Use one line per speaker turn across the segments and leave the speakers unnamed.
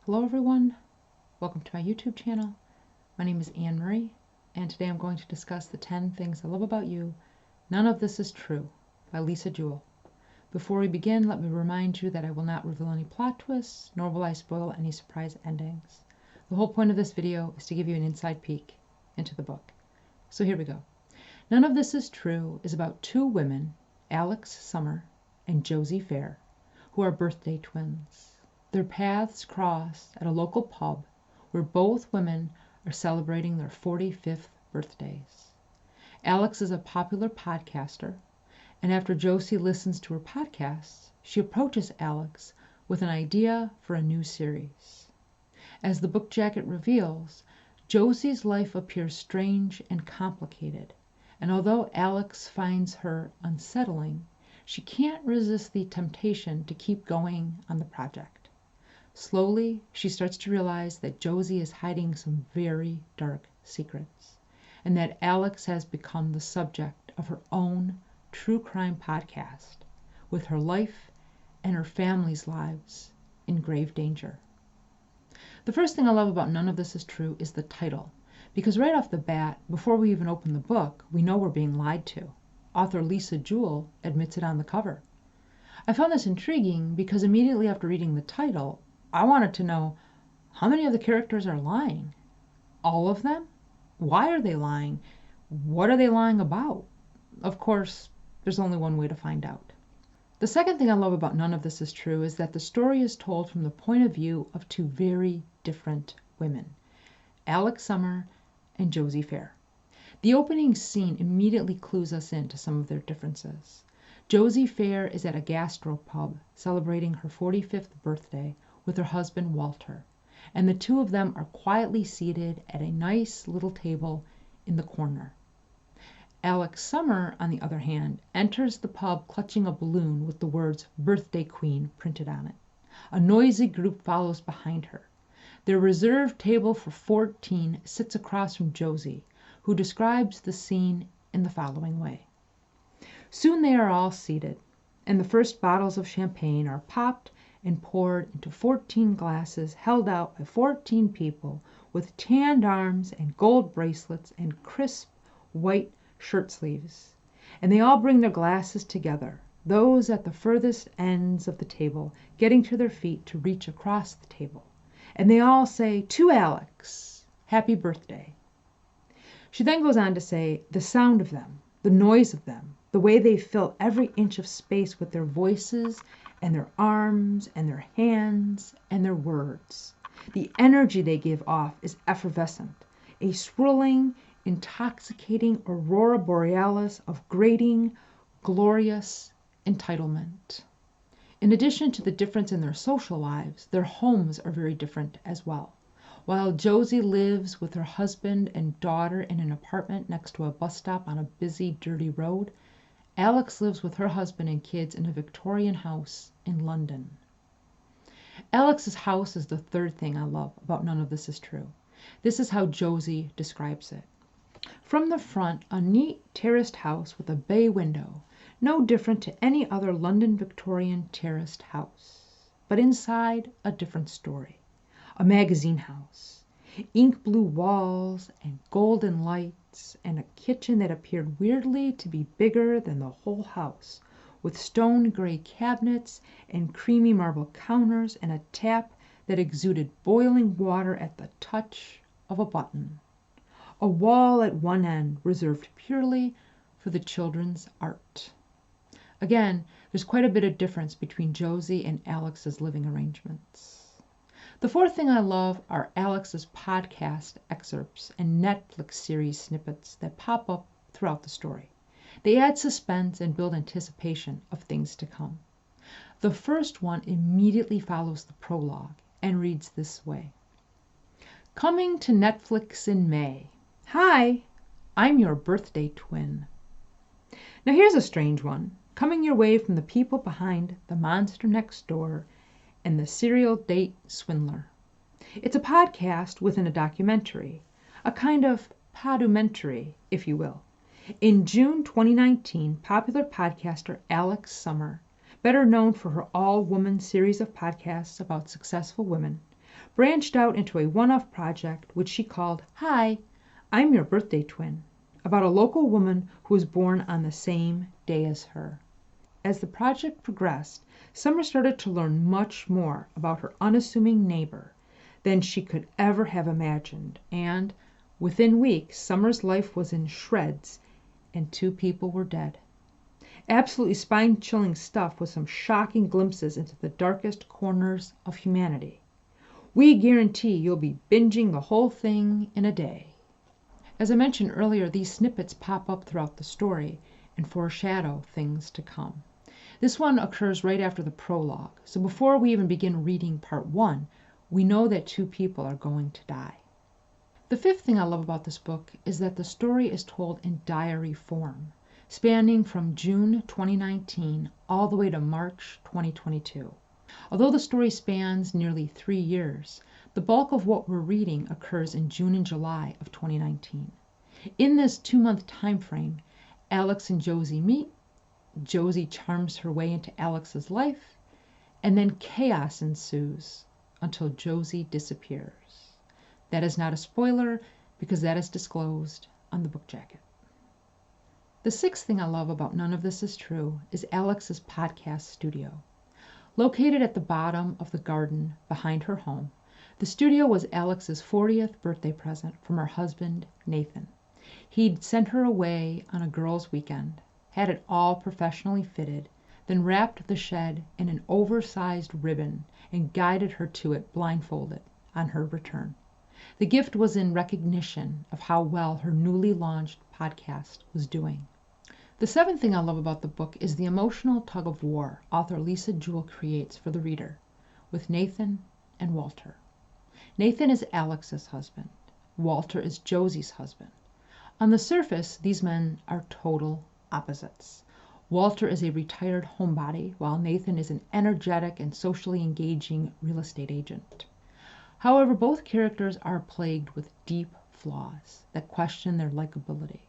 Hello everyone, welcome to my YouTube channel. My name is Anne Marie, and today I'm going to discuss the 10 things I love about you. None of this is true, by Jewell. Before we begin, let me remind you that I will not reveal any plot twists, nor will I spoil any surprise endings. The whole point of this video is to give you an inside peek into the book. So here we go. None of This Is True is about two women, Alex Summer and Josie Fair, who are birthday twins. Their paths cross at a local pub where both women are celebrating their 45th birthdays. Alex is a popular podcaster, and after Josie listens to her podcasts, she approaches Alex with an idea for a new series. As the book jacket reveals, Josie's life appears strange and complicated, and although Alex finds her unsettling, she can't resist the temptation to keep going on the project. Slowly, she starts to realize that Josie is hiding some very dark secrets, and that Alex has become the subject of her own true crime podcast, with her life and her family's lives in grave danger. The first thing I love about None of This Is True is the title, because right off the bat, before we even open the book, we know we're being lied to. Author Jewell admits it on the cover. I found this intriguing because immediately after reading the title, I wanted to know, how many of the characters are lying? All of them? Why are they lying? What are they lying about? Of course, there's only one way to find out. The second thing I love about None of This Is True is that the story is told from the point of view of two very different women, Alex Summer and Josie Fair. The opening scene immediately clues us into some of their differences. Josie Fair is at a gastropub celebrating her 45th birthday with her husband Walter, and the two of them are quietly seated at a nice little table in the corner. Alex Summer, on the other hand, enters the pub clutching a balloon with the words "Birthday Queen" printed on it. A noisy group follows behind her. Their reserved table for 14 sits across from Josie, who describes the scene in the following way. Soon they are all seated, and the first bottles of champagne are popped and poured into 14 glasses held out by 14 people with tanned arms and gold bracelets and crisp white shirt sleeves. And they all bring their glasses together, those at the furthest ends of the table getting to their feet to reach across the table. And they all say, "To Alex, happy birthday." She then goes on to say, the sound of them, the noise of them, the way they fill every inch of space with their voices and their arms and their hands and their words. The energy they give off is effervescent, a swirling, intoxicating aurora borealis of grating, glorious entitlement. In addition to the difference in their social lives, their homes are very different as well. While Josie lives with her husband and daughter in an apartment next to a bus stop on a busy, dirty road, Alex lives with her husband and kids in a Victorian house in London. Alex's house is the third thing I love about None of This Is True. This is how Josie describes it. From the front, a neat terraced house with a bay window, no different to any other London Victorian terraced house. But inside, a different story. A magazine house, ink blue walls and golden lights, and a kitchen that appeared weirdly to be bigger than the whole house, with stone gray cabinets and creamy marble counters and a tap that exuded boiling water at the touch of a button. A wall at one end reserved purely for the children's art. Again, there's quite a bit of difference between Josie and Alex's living arrangements. The fourth thing I love are Alex's podcast excerpts and Netflix series snippets that pop up throughout the story. They add suspense and build anticipation of things to come. The first one immediately follows the prologue and reads this way. Coming to Netflix in May. Hi, I'm your birthday twin. Now here's a strange one, coming your way from the people behind The Monster Next Door and The Serial Date Swindler. It's a podcast within a documentary, a kind of podumentary, if you will. In June 2019, popular podcaster Alex Summer, better known for her all-woman series of podcasts about successful women, branched out into a one-off project which she called Hi, I'm Your Birthday Twin, about a local woman who was born on the same day as her. As the project progressed, Summer started to learn much more about her unassuming neighbor than she could ever have imagined, and within weeks Summer's life was in shreds and 2 people were dead. Absolutely spine-chilling stuff with some shocking glimpses into the darkest corners of humanity. We guarantee you'll be binging the whole thing in a day. As I mentioned earlier, these snippets pop up throughout the story and foreshadow things to come. This one occurs right after the prologue, so before we even begin reading part 1, we know that 2 people are going to die. The 5th thing I love about this book is that the story is told in diary form, spanning from June 2019 all the way to March 2022. Although the story spans nearly 3 years, the bulk of what we're reading occurs in June and July of 2019. In this 2-month time frame, Alex and Josie meet, Josie charms her way into Alex's life, and then chaos ensues until Josie disappears. That is not a spoiler because that is disclosed on the book jacket. The 6th thing I love about None of This Is True is Alex's podcast studio. Located at the bottom of the garden behind her home, the studio was Alex's 40th birthday present from her husband, Nathan. He'd sent her away on a girls' weekend, had it all professionally fitted, then wrapped the shed in an oversized ribbon and guided her to it blindfolded on her return. The gift was in recognition of how well her newly launched podcast was doing. The 7th thing I love about the book is the emotional tug-of-war author Lisa Jewell creates for the reader with Nathan and Walter. Nathan is Alex's husband. Walter is Josie's husband. On the surface, these men are total opposites. Walter is a retired homebody, while Nathan is an energetic and socially engaging real estate agent. However, both characters are plagued with deep flaws that question their likability.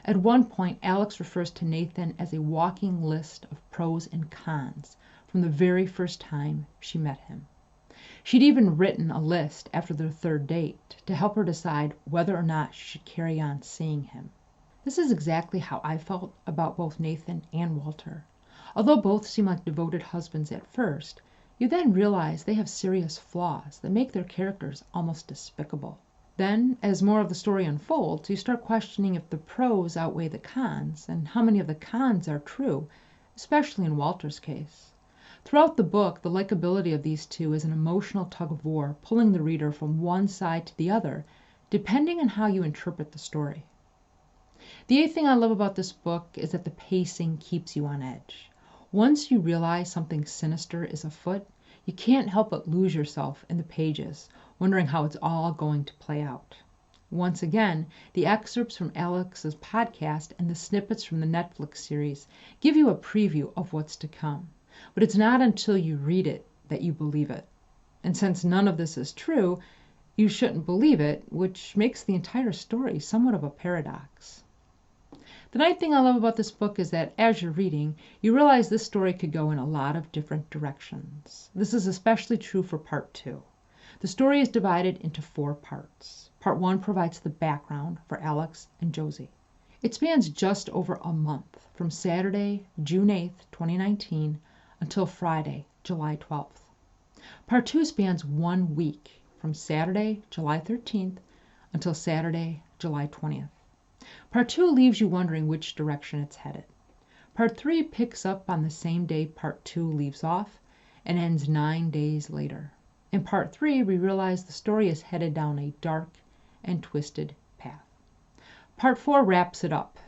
At one point, Alex refers to Nathan as a walking list of pros and cons from the very first time she met him. She'd even written a list after their 3rd date to help her decide whether or not she should carry on seeing him. This is exactly how I felt about both Nathan and Walter. Although both seem like devoted husbands at first, you then realize they have serious flaws that make their characters almost despicable. Then, as more of the story unfolds, you start questioning if the pros outweigh the cons and how many of the cons are true, especially in Walter's case. Throughout the book, the likability of these 2 is an emotional tug-of-war, pulling the reader from one side to the other, depending on how you interpret the story. The 8th thing I love about this book is that the pacing keeps you on edge. Once you realize something sinister is afoot, you can't help but lose yourself in the pages, wondering how it's all going to play out. Once again, the excerpts from Alex's podcast and the snippets from the Netflix series give you a preview of what's to come. But it's not until you read it that you believe it. And since none of this is true, you shouldn't believe it, which makes the entire story somewhat of a paradox. The 9th thing I love about this book is that as you're reading, you realize this story could go in a lot of different directions. This is especially true for part 2. The story is divided into 4 parts. Part 1 provides the background for Alex and Josie. It spans just over a month, from Saturday, June 8th, 2019, until Friday, July 12th. Part 2 spans 1 week, from Saturday, July 13th, until Saturday, July 20th. Part 2 leaves you wondering which direction it's headed. Part 3 picks up on the same day Part 2 leaves off and ends 9 days later. In Part 3, we realize the story is headed down a dark and twisted path. Part 4 wraps it up.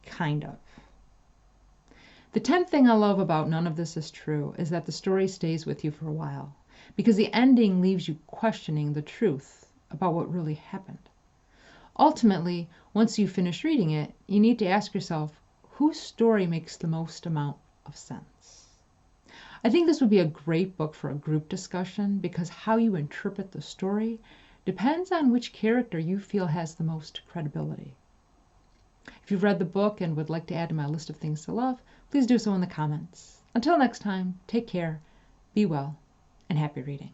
Kind of. The 10th thing I love about None of This Is True is that the story stays with you for a while, because the ending leaves you questioning the truth about what really happened. Ultimately, once you finish reading it, you need to ask yourself, whose story makes the most amount of sense? I think this would be a great book for a group discussion because how you interpret the story depends on which character you feel has the most credibility. If you've read the book and would like to add to my list of things to love, please do so in the comments. Until next time, take care, be well, and happy reading.